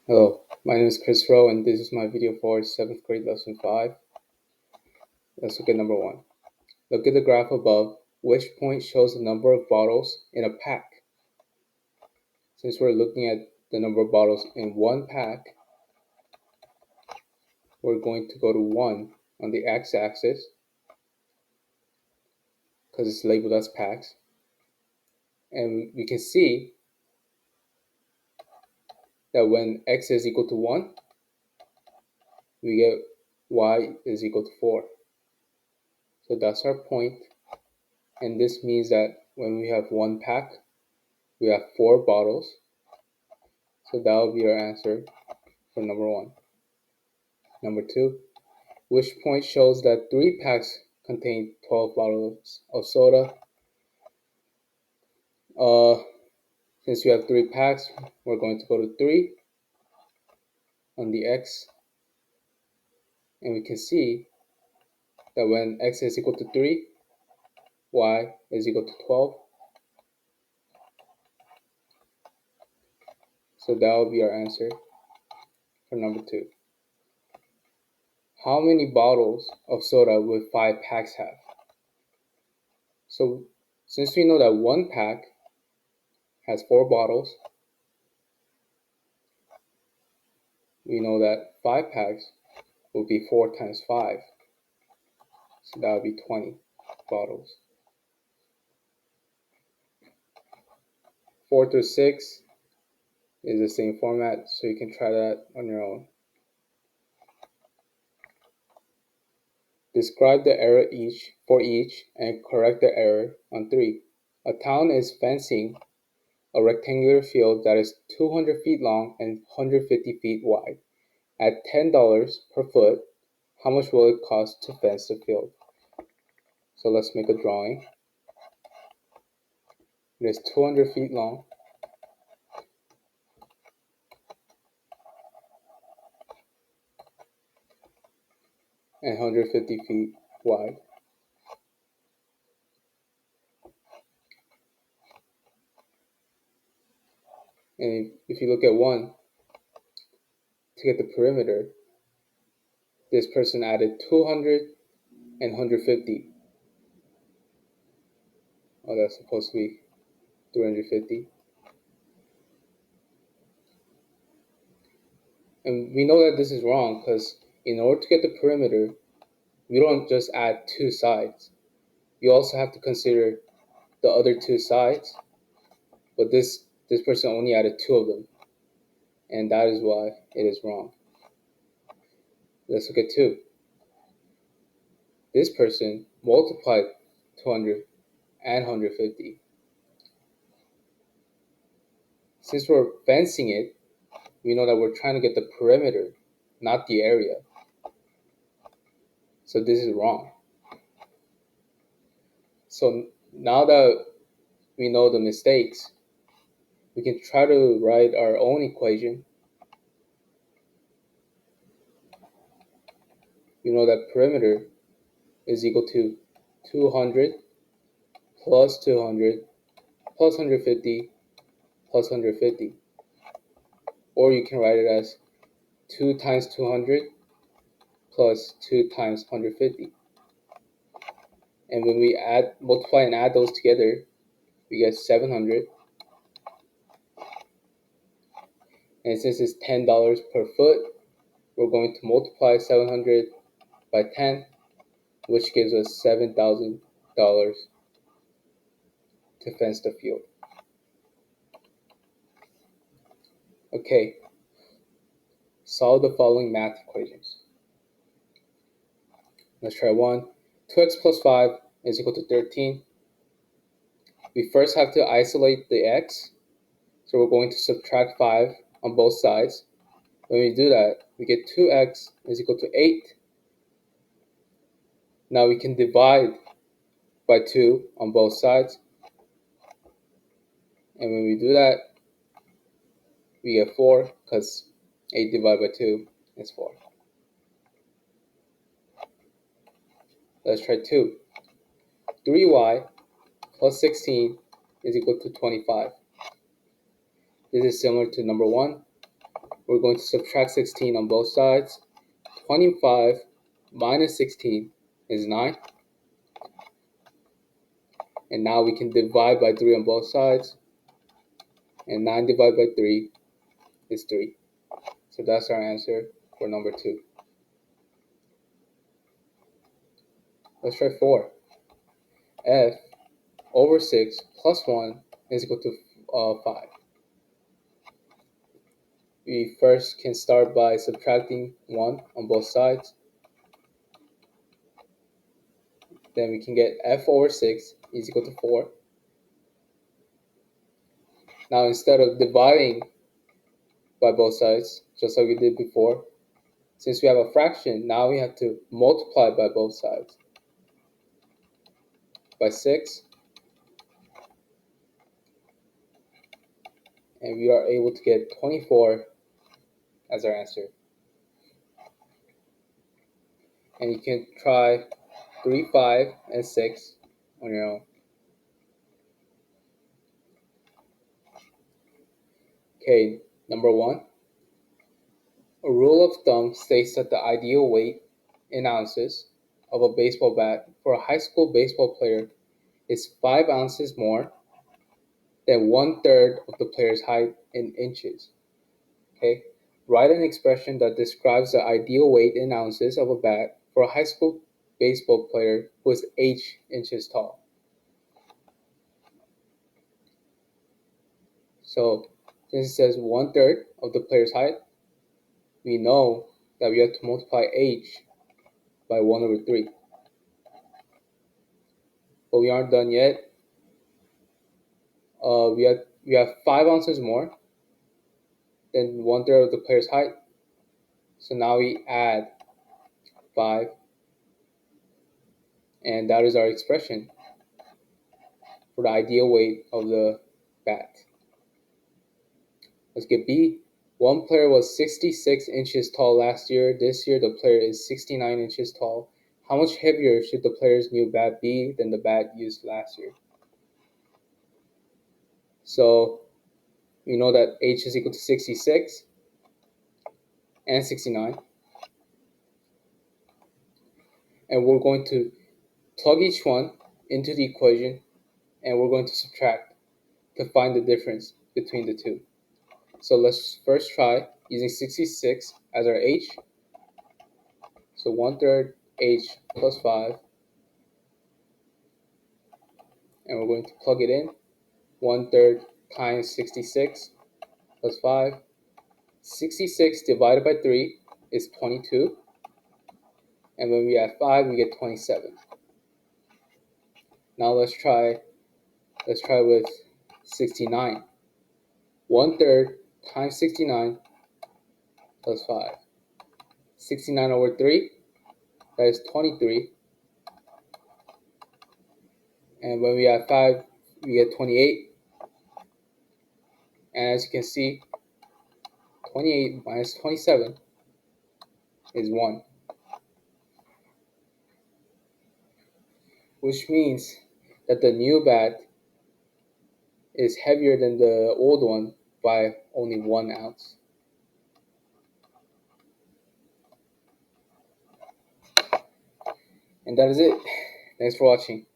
Hello, my name is Chris Rowe and this is my video for 7th grade lesson 5. Let's look at number 1. Look at the graph above. Which point shows the number of bottles in a pack? Since we're looking at the number of bottles in one pack, we're going to go to 1 on the x-axis because it's labeled as packs. And we can see that when x is equal to 1, we get y is equal to 4. So that's our point. And this means that when we have one pack, we have 4 bottles. So that will be our answer for number 1. Number 2, which point shows that 3 packs contain 12 bottles of soda? Since we have 3 packs, we're going to go to 3 on the x, and we can see that when x is equal to 3, y is equal to 12. So that will be our answer for number 2. How many bottles of soda would 5 packs have? So since we know that 1 pack has 4 bottles, we know that 5 packs will be 4 times 5. So that would be 20 bottles. 4 through 6 is the same format, so you can try that on your own. Describe the error for each and correct the error on 3. A town is fencing a rectangular field that is 200 feet long and 150 feet wide. At $10 per foot, how much will it cost to fence the field? So let's make a drawing. It is 200 feet long and 150 feet wide. And if you look at 1, to get the perimeter, this person added 200 and 150. Oh, that's supposed to be 350. And we know that this is wrong because in order to get the perimeter, we don't just add 2 sides. You also have to consider the other 2 sides, but this person only added 2 of them, and that is why it is wrong. Let's look at 2. This person multiplied 200 and 150. Since we're fencing it, we know that we're trying to get the perimeter, not the area. So this is wrong. So now that we know the mistakes, we can try to write our own equation. We know that perimeter is equal to 200 plus 200 plus 150 plus 150. Or you can write it as 2 times 200 plus 2 times 150. And when we multiply and add those together, we get 700. And since it's $10 per foot, we're going to multiply 700 by 10, which gives us $7,000 to fence the field. Okay, solve the following math equations. Let's try 1. 2x plus 5 is equal to 13. We first have to isolate the x, so we're going to subtract 5 on both sides. When we do that, we get 2x is equal to 8. Now we can divide by 2 on both sides. And when we do that, we get 4 because 8 divided by 2 is 4. Let's try 2. 3y plus 16 is equal to 25. This is similar to number 1. we're going to subtract 16 on both sides. 25 minus 16 is 9. And now we can divide by 3 on both sides. And 9 divided by 3 is 3. So that's our answer for number 2. Let's try 4. F over 6 plus 1 is equal to 5. We first can start by subtracting 1 on both sides. Then we can get f over 6 is equal to 4. Now instead of dividing by both sides, just like we did before, since we have a fraction, now we have to multiply by both sides by 6. And we are able to get 24 as our answer. And you can try 3, 5, and 6 on your own. Okay, number 1. A rule of thumb states that the ideal weight in ounces of a baseball bat for a high school baseball player is 5 ounces more than 1/3 of the player's height in inches. Okay, write an expression that describes the ideal weight in ounces of a bat for a high school baseball player who is h inches tall. So since it says 1/3 of the player's height, we know that we have to multiply h by 1/3. But we aren't done yet. We have 5 ounces more than 1/3 of the player's height. So now we add 5, and that is our expression for the ideal weight of the bat. Let's get B. One player was 66 inches tall last year. This year, the player is 69 inches tall. How much heavier should the player's new bat be than the bat used last year? So we know that h is equal to 66 and 69. And we're going to plug each one into the equation, and we're going to subtract to find the difference between the two. So let's first try using 66 as our h. So 1/3 h plus 5. And we're going to plug it in. 1/3 times 66 plus 5. 66 divided by 3 is 22. And when we add 5, we get 27. Now let's try with 69. 1/3 times 69 plus 5. 69 over 3, that is 23. And when we add 5, we get 28. And as you can see, 28 minus 27 is 1. Which means that the new bat is heavier than the old one by only 1 ounce. And that is it. Thanks for watching.